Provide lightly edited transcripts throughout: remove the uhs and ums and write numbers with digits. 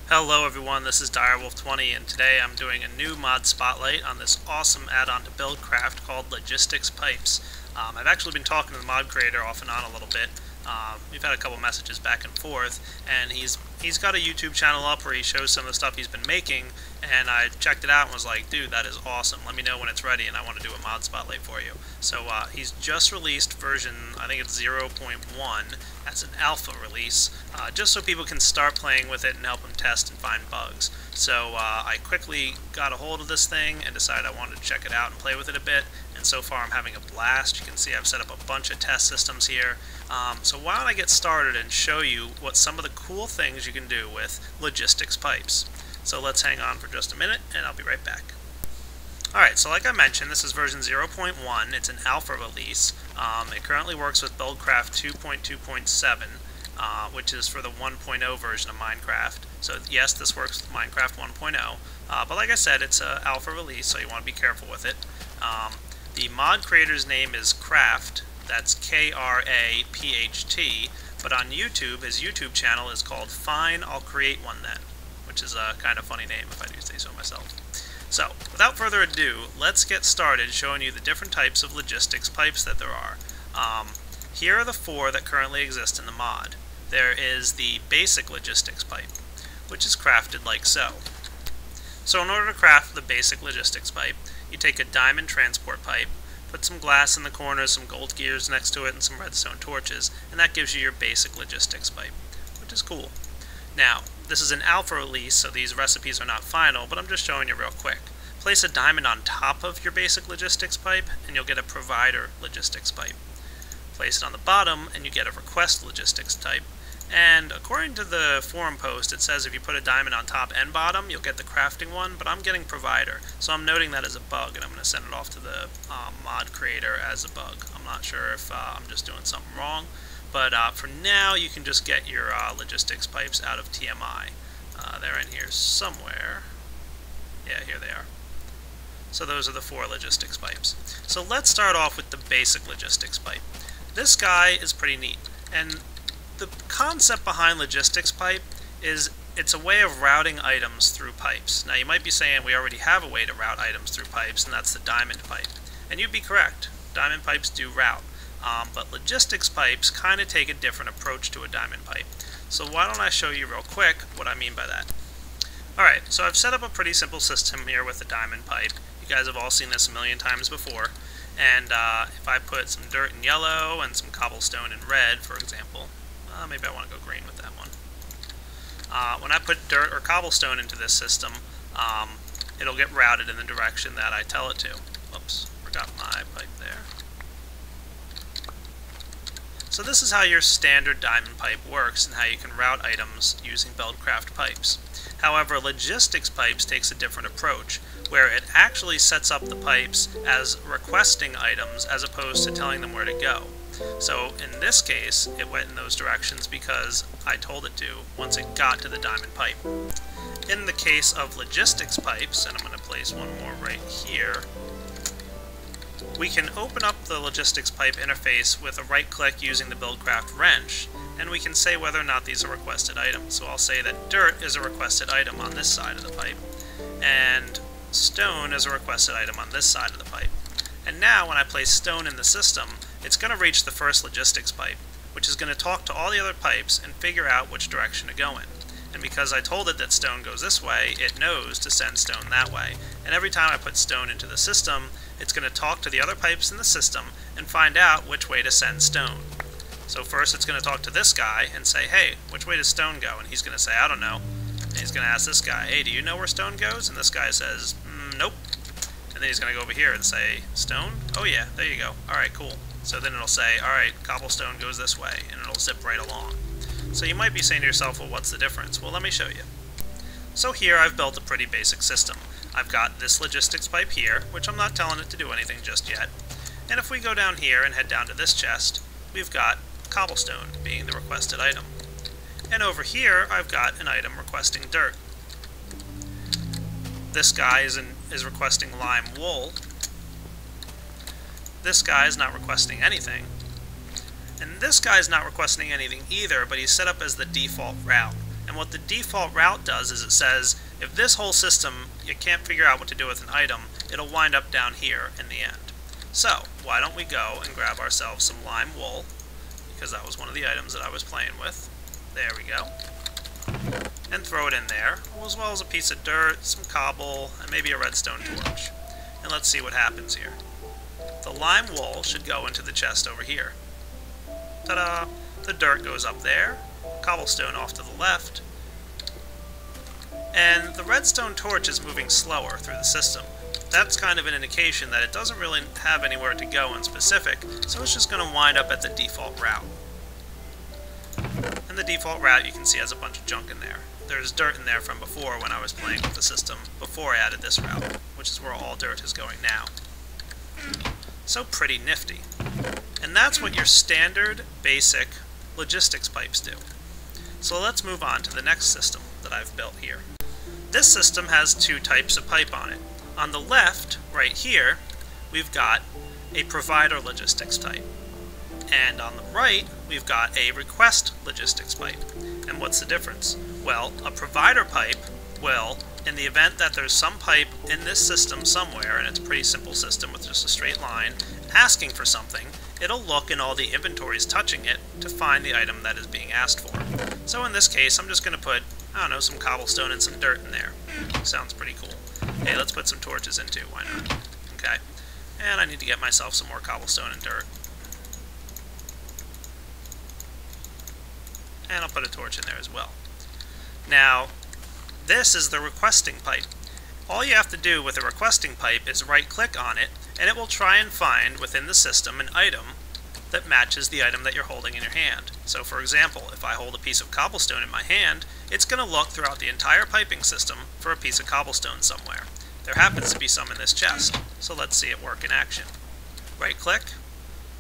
Hello everyone, this is Direwolf20 and today I'm doing a new mod spotlight on this awesome add-on to Buildcraft called Logistics Pipes. I've actually been talking to the mod creator off and on a little bit. We've had a couple messages back and forth, and he's got a YouTube channel up where he shows some of the stuff he's been making, and I checked it out and was like, dude, that is awesome. Let me know when it's ready and I want to do a mod spotlight for you. So he's just released version, I think it's 0.1, as an alpha release, just so people can start playing with it and help them test and find bugs. So I quickly got a hold of this thing and decided I wanted to check it out and play with it a bit, and so far I'm having a blast. You can see I've set up a bunch of test systems here. So why don't I get started and show you what some of the cool things you can do with logistics pipes. So let's hang on for just a minute and I'll be right back. Alright, so like I mentioned, this is version 0.1. It's an alpha release. It currently works with Buildcraft 2.2.7, which is for the 1.0 version of Minecraft. So yes, this works with Minecraft 1.0, but like I said, it's an alpha release, so you want to be careful with it. The mod creator's name is Craft, that's K-R-A-P-H-T, but on YouTube, his YouTube channel is called Fine, I'll Create One Then, which is a kind of funny name if I do say so myself. So, without further ado, let's get started showing you the different types of logistics pipes that there are. Here are the four that currently exist in the mod. There is the basic logistics pipe, which is crafted like so. So in order to craft the basic logistics pipe, you take a diamond transport pipe, put some glass in the corners, some gold gears next to it, and some redstone torches, and that gives you your basic logistics pipe, which is cool. Now, this is an alpha release, so these recipes are not final, but I'm just showing you real quick. Place a diamond on top of your basic logistics pipe, and you'll get a provider logistics pipe. Place it on the bottom, and you get a request logistics type. And according to the forum post, it says if you put a diamond on top and bottom, you'll get the crafting one, but I'm getting provider. So I'm noting that as a bug, and I'm going to send it off to the mod creator as a bug. I'm not sure if I'm just doing something wrong. But for now, you can just get your logistics pipes out of TMI. They're in here somewhere. Yeah, here they are. So those are the four logistics pipes. So let's start off with the basic logistics pipe. This guy is pretty neat. And the concept behind logistics pipe is it's a way of routing items through pipes. Now you might be saying we already have a way to route items through pipes, and that's the diamond pipe. And you'd be correct. Diamond pipes do route. But logistics pipes kind of take a different approach to a diamond pipe. So why don't I show you real quick what I mean by that. Alright, so I've set up a pretty simple system here with the diamond pipe. You guys have all seen this a million times before. And if I put some dirt in yellow and some cobblestone in red, for example, maybe I want to go green with that one. When I put dirt or cobblestone into this system, it'll get routed in the direction that I tell it to. Oops, forgot my pipe there. So this is how your standard diamond pipe works and how you can route items using Buildcraft pipes. However, logistics pipes takes a different approach, where it actually sets up the pipes as requesting items as opposed to telling them where to go. So in this case, it went in those directions because I told it to once it got to the diamond pipe. In the case of logistics pipes, and I'm going to place one more right here, we can open up the logistics pipe interface with a right click using the Buildcraft wrench, and we can say whether or not these are requested items. So I'll say that dirt is a requested item on this side of the pipe, and stone is a requested item on this side of the pipe. And now when I place stone in the system, it's going to reach the first logistics pipe, which is going to talk to all the other pipes and figure out which direction to go in. And because I told it that stone goes this way, it knows to send stone that way. And every time I put stone into the system, it's going to talk to the other pipes in the system and find out which way to send stone. So first it's going to talk to this guy and say, hey, which way does stone go? And he's going to say, I don't know. And he's going to ask this guy, hey, do you know where stone goes? And this guy says, nope. And then he's going to go over here and say, stone? Oh yeah, there you go. Alright, cool. So then it'll say, alright, cobblestone goes this way, and it'll zip right along. So you might be saying to yourself, well, what's the difference? Well, let me show you. So here I've built a pretty basic system. I've got this logistics pipe here, which I'm not telling it to do anything just yet. And if we go down here and head down to this chest, we've got cobblestone being the requested item. And over here, I've got an item requesting dirt. This guy is requesting lime wool. This guy is not requesting anything. And this guy's not requesting anything either, but he's set up as the default route. And what the default route does is it says, if this whole system, you can't figure out what to do with an item, it'll wind up down here in the end. So, why don't we go and grab ourselves some lime wool, because that was one of the items that I was playing with. There we go. And throw it in there, as well as a piece of dirt, some cobble, and maybe a redstone torch. And let's see what happens here. The lime wool should go into the chest over here. Ta-da! The dirt goes up there, cobblestone off to the left, and the redstone torch is moving slower through the system. That's kind of an indication that it doesn't really have anywhere to go in specific, so it's just going to wind up at the default route. And the default route, you can see, has a bunch of junk in there. There's dirt in there from before when I was playing with the system, before I added this route, which is where all dirt is going now. So pretty nifty. And that's what your standard, basic logistics pipes do. So let's move on to the next system that I've built here. This system has two types of pipe on it. On the left, right here, we've got a provider logistics pipe. And on the right, we've got a request logistics pipe. And what's the difference? Well, a provider pipe will, in the event that there's some pipe in this system somewhere, and it's a pretty simple system with just a straight line, asking for something, it'll look in all the inventories touching it to find the item that is being asked for. So in this case, I'm just going to put, I don't know, some cobblestone and some dirt in there. Sounds pretty cool. Hey, let's put some torches in too, why not? Okay. And I need to get myself some more cobblestone and dirt. And I'll put a torch in there as well. Now, this is the requesting pipe. All you have to do with a requesting pipe is right-click on it, and it will try and find within the system an item that matches the item that you're holding in your hand. So for example, if I hold a piece of cobblestone in my hand, it's going to look throughout the entire piping system for a piece of cobblestone somewhere. There happens to be some in this chest, so let's see it work in action. Right-click,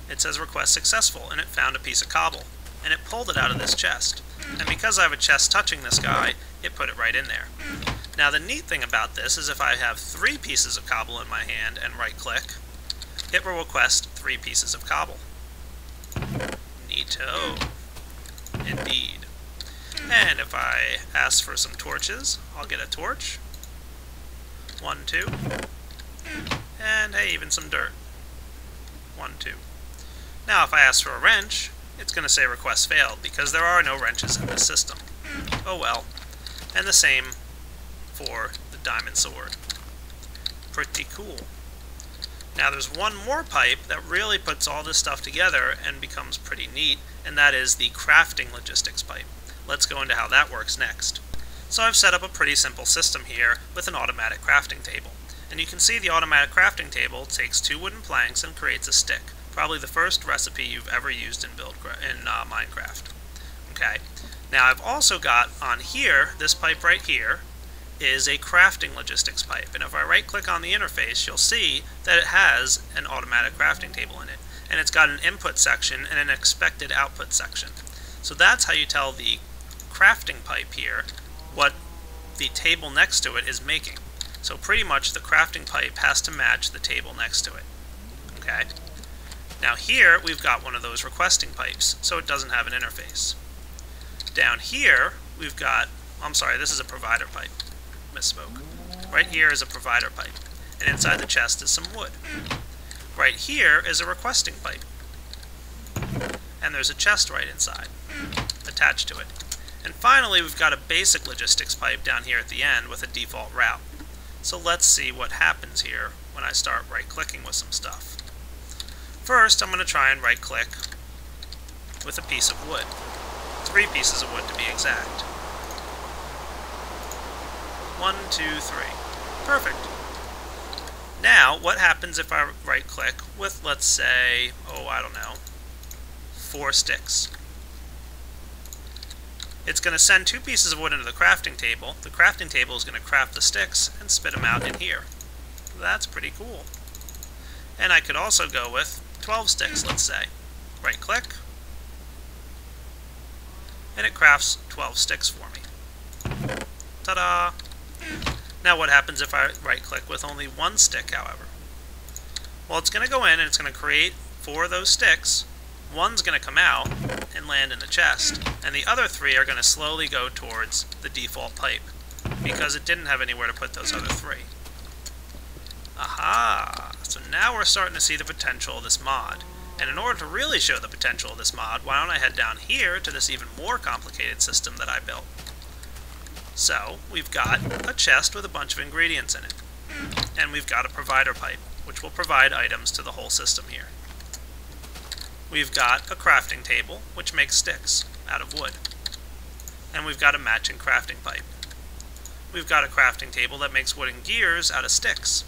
it says request successful, and it found a piece of cobble, and it pulled it out of this chest. And because I have a chest touching this guy, it put it right in there. Now the neat thing about this is if I have 3 pieces of cobble in my hand and right-click, it will request 3 pieces of cobble. Neato. Indeed. And if I ask for some torches, I'll get a torch. 1, 2. And hey, even some dirt. 1, 2. Now if I ask for a wrench, it's going to say request failed because there are no wrenches in this system. Oh well. And the same for the diamond sword. Pretty cool. Now there's one more pipe that really puts all this stuff together and becomes pretty neat, and that is the crafting logistics pipe. Let's go into how that works next. So I've set up a pretty simple system here with an automatic crafting table. And you can see the automatic crafting table takes 2 wooden planks and creates a stick. Probably the first recipe you've ever used in Minecraft. Okay. Now I've also got on here, this pipe right here, is a crafting logistics pipe. And if I right click on the interface, you'll see that it has an automatic crafting table in it. And it's got an input section and an expected output section. So that's how you tell the crafting pipe here what the table next to it is making. So pretty much the crafting pipe has to match the table next to it. Okay? Now here we've got one of those requesting pipes, so it doesn't have an interface. Down here we've got, I'm sorry, this is a provider pipe. Misspoke. Right here is a provider pipe, and inside the chest is some wood. Right here is a requesting pipe, and there's a chest right inside, attached to it. And finally we've got a basic logistics pipe down here at the end with a default route. So let's see what happens here when I start right-clicking with some stuff. First, I'm going to try and right-click with a piece of wood. 3 pieces of wood to be exact. 1, 2, 3. Perfect. Now, what happens if I right-click with, let's say, oh, I don't know, 4 sticks? It's going to send 2 pieces of wood into the crafting table. The crafting table is going to craft the sticks and spit them out in here. That's pretty cool. And I could also go with 12 sticks, let's say. Right-click, and it crafts 12 sticks for me. Ta-da! Now what happens if I right-click with only 1 stick, however? Well, it's going to go in and it's going to create 4 of those sticks. 1's going to come out, and land in the chest, and the other 3 are going to slowly go towards the default pipe, because it didn't have anywhere to put those other 3. Aha! So now we're starting to see the potential of this mod. And in order to really show the potential of this mod, why don't I head down here to this even more complicated system that I built. So, we've got a chest with a bunch of ingredients in it. And we've got a provider pipe, which will provide items to the whole system here. We've got a crafting table, which makes sticks out of wood. And we've got a matching crafting pipe. We've got a crafting table that makes wooden gears out of sticks.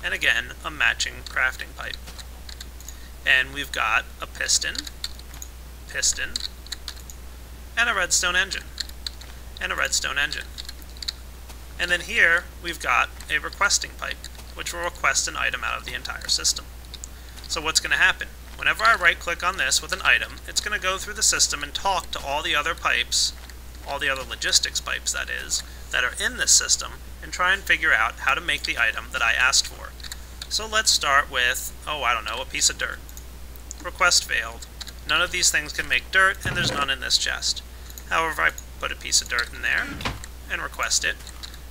And again, a matching crafting pipe. And we've got a piston, and a redstone engine, and a redstone engine. And then here, we've got a requesting pipe, which will request an item out of the entire system. So what's going to happen? Whenever I right-click on this with an item, it's going to go through the system and talk to all the other pipes, all the other logistics pipes, that is, that are in this system, and try and figure out how to make the item that I asked for. So let's start with, a piece of dirt. Request failed. None of these things can make dirt, and there's none in this chest. However, I put a piece of dirt in there, and request it.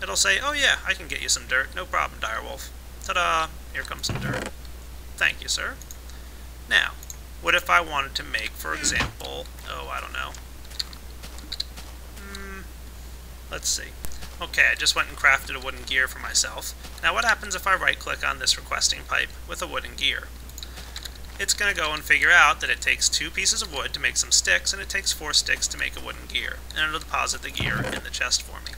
It'll say, oh yeah, I can get you some dirt, no problem, direwolf. Ta-da! Here comes some dirt. Thank you, sir. Now, what if I wanted to make, for example, let's see. Okay, I just went and crafted a wooden gear for myself. Now what happens if I right-click on this requesting pipe with a wooden gear? It's going to go and figure out that it takes 2 pieces of wood to make some sticks, and it takes 4 sticks to make a wooden gear. And it'll deposit the gear in the chest for me.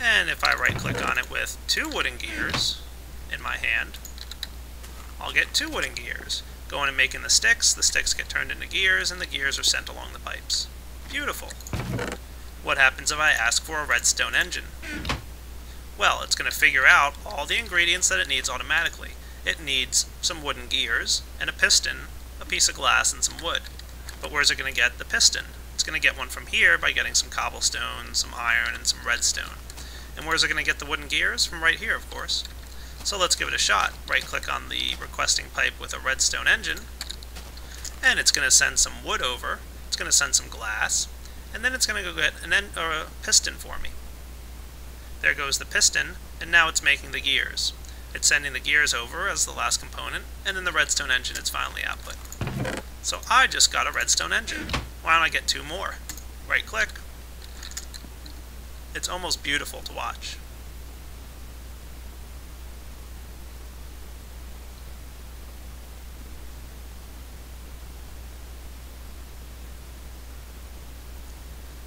And if I right-click on it with 2 wooden gears in my hand, I'll get 2 wooden gears. Going and making the sticks get turned into gears, and the gears are sent along the pipes. Beautiful. What happens if I ask for a redstone engine? Well, it's going to figure out all the ingredients that it needs automatically. It needs some wooden gears, and a piston, a piece of glass, and some wood. But where's it going to get the piston? It's going to get one from here by getting some cobblestone, some iron, and some redstone. And where's it going to get the wooden gears? From right here, of course. So let's give it a shot. Right-click on the requesting pipe with a redstone engine, and it's going to send some wood over. It's going to send some glass, and then it's going to go get a piston for me. There goes the piston, and now it's making the gears. It's sending the gears over as the last component, and then the redstone engine is finally output. So I just got a redstone engine. Why don't I get 2 more? Right-click. It's almost beautiful to watch.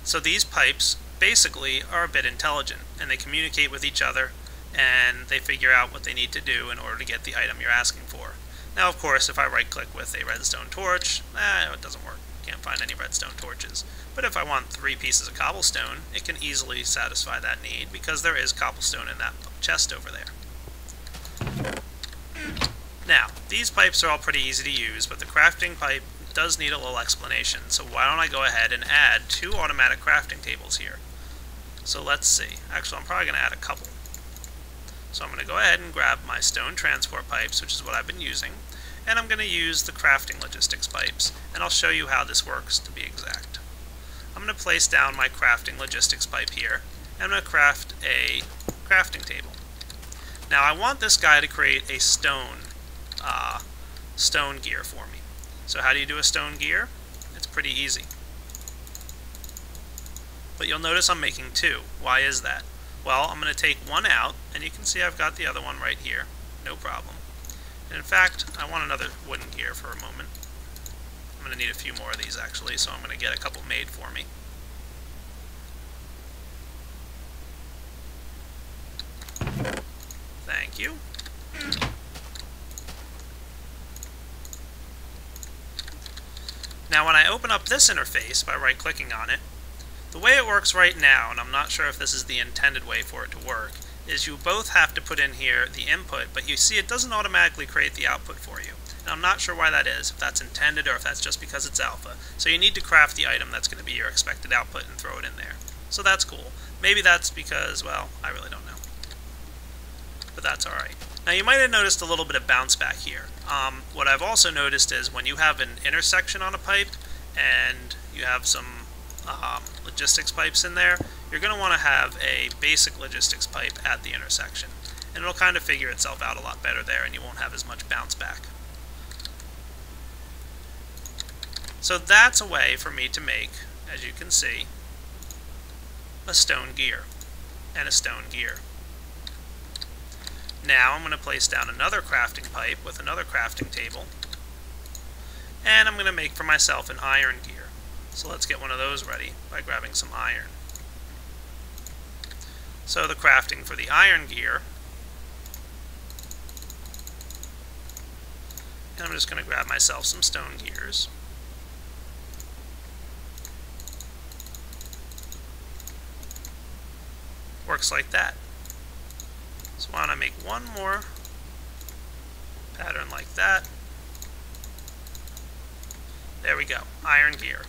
So these pipes basically are a bit intelligent, and they communicate with each other, and they figure out what they need to do in order to get the item you're asking for. Now, of course, if I right-click with a redstone torch, it doesn't work. Can't find any redstone torches. But if I want 3 pieces of cobblestone, it can easily satisfy that need, because there is cobblestone in that chest over there. Now, these pipes are all pretty easy to use, but the crafting pipe does need a little explanation, so why don't I go ahead and add 2 automatic crafting tables here. So let's see. Actually, I'm probably going to add a couple. So I'm going to go ahead and grab my stone transport pipes, which is what I've been using, and I'm going to use the crafting logistics pipes, and I'll show you how this works to be exact. I'm going to place down my crafting logistics pipe here, and I'm going to craft a crafting table. Now I want this guy to create a stone gear for me. So how do you do a stone gear? It's pretty easy. But you'll notice I'm making 2. Why is that? Well, I'm going to take one out, and you can see I've got the other one right here. No problem. And in fact, I want another wooden gear for a moment. I'm going to need a few more of these, actually, so I'm going to get a couple made for me. Thank you. Now when I open up this interface by right-clicking on it, the way it works right now, and I'm not sure if this is the intended way for it to work, is you both have to put in here the input, but you see it doesn't automatically create the output for you. And I'm not sure why that is, if that's intended or if that's just because it's alpha. So you need to craft the item that's going to be your expected output and throw it in there. So that's cool. Maybe that's because, well, I really don't know. But that's alright. Now you might have noticed a little bit of bounce back here. What I've also noticed is when you have an intersection on a pipe, and you have some logistics pipes in there, you're going to want to have a basic logistics pipe at the intersection. And it'll kind of figure itself out a lot better there, and you won't have as much bounce back. So that's a way for me to make, as you can see, a stone gear and a stone gear. Now I'm going to place down another crafting pipe with another crafting table, and I'm going to make for myself an iron gear. So let's get one of those ready by grabbing some iron. So the crafting for the iron gear, and I'm just going to grab myself some stone gears. Works like that. So why don't I make one more pattern like that. There we go, iron gear.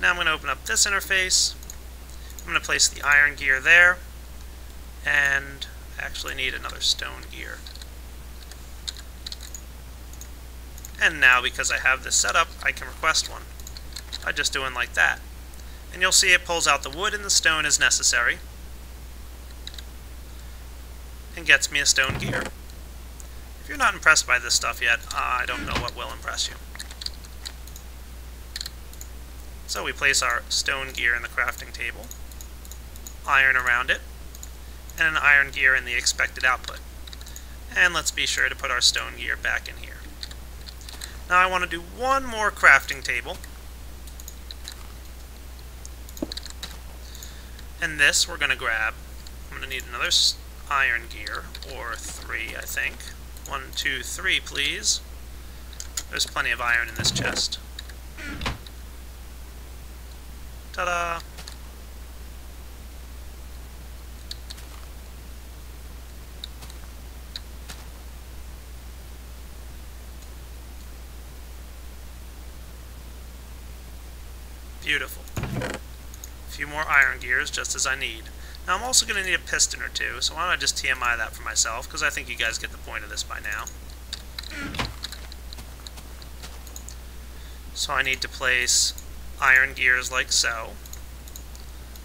Now I'm going to open up this interface. I'm going to place the iron gear there, and I actually need another stone gear. And now, because I have this set up, I can request one by just doing like that. And you'll see it pulls out the wood and the stone as necessary, and gets me a stone gear. If you're not impressed by this stuff yet, I don't know what will impress you. So we place our stone gear in the crafting table, iron around it, and an iron gear in the expected output. And let's be sure to put our stone gear back in here. Now I want to do one more crafting table. And this we're going to grab. I'm going to need another iron gear, or 3, I think. 1, 2, 3, please. There's plenty of iron in this chest. Ta-da! Beautiful. A few more iron gears, just as I need. Now I'm also going to need a piston or two, so why don't I just TMI that for myself, because I think you guys get the point of this by now. So I need to place iron gears like so,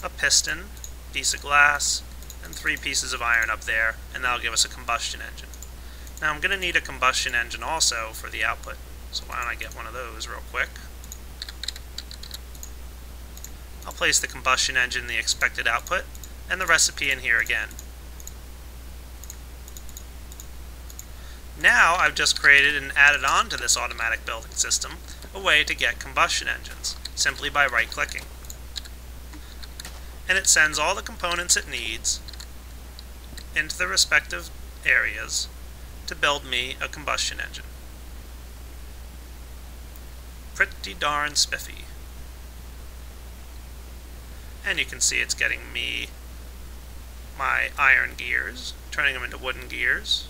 a piston, piece of glass, and 3 pieces of iron up there, and that'll give us a combustion engine. Now I'm going to need a combustion engine also for the output, so why don't I get one of those real quick. I'll place the combustion engine in the expected output, and the recipe in here again. Now I've just created and added on to this automatic building system a way to get combustion engines, simply by right-clicking. And it sends all the components it needs into the respective areas to build me a combustion engine. Pretty darn spiffy. And you can see it's getting me my iron gears, turning them into wooden gears,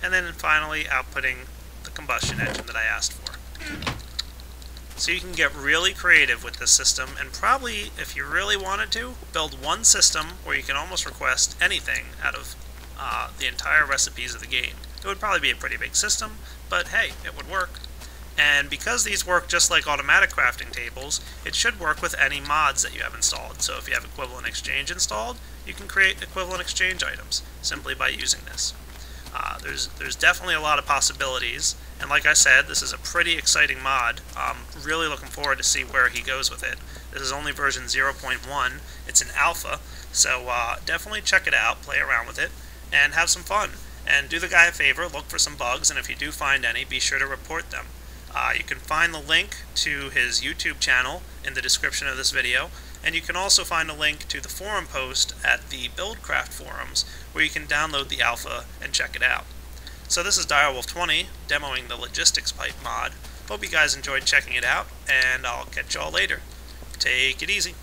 and then finally outputting the combustion engine that I asked for. So you can get really creative with this system, and probably, if you really wanted to, build one system where you can almost request anything out of the entire recipes of the game. It would probably be a pretty big system, but hey, it would work. And because these work just like automatic crafting tables, it should work with any mods that you have installed. So if you have Equivalent Exchange installed, you can create Equivalent Exchange items simply by using this. There's definitely a lot of possibilities, and like I said, this is a pretty exciting mod. I'm really looking forward to see where he goes with it. This is only version 0.1. It's an alpha, so definitely check it out, play around with it, and have some fun. And do the guy a favor, look for some bugs, and if you do find any, be sure to report them. You can find the link to his YouTube channel in the description of this video, and you can also find a link to the forum post at the Buildcraft forums, where you can download the alpha and check it out. So this is Direwolf20, demoing the Logistics Pipe mod. Hope you guys enjoyed checking it out, and I'll catch y'all later. Take it easy.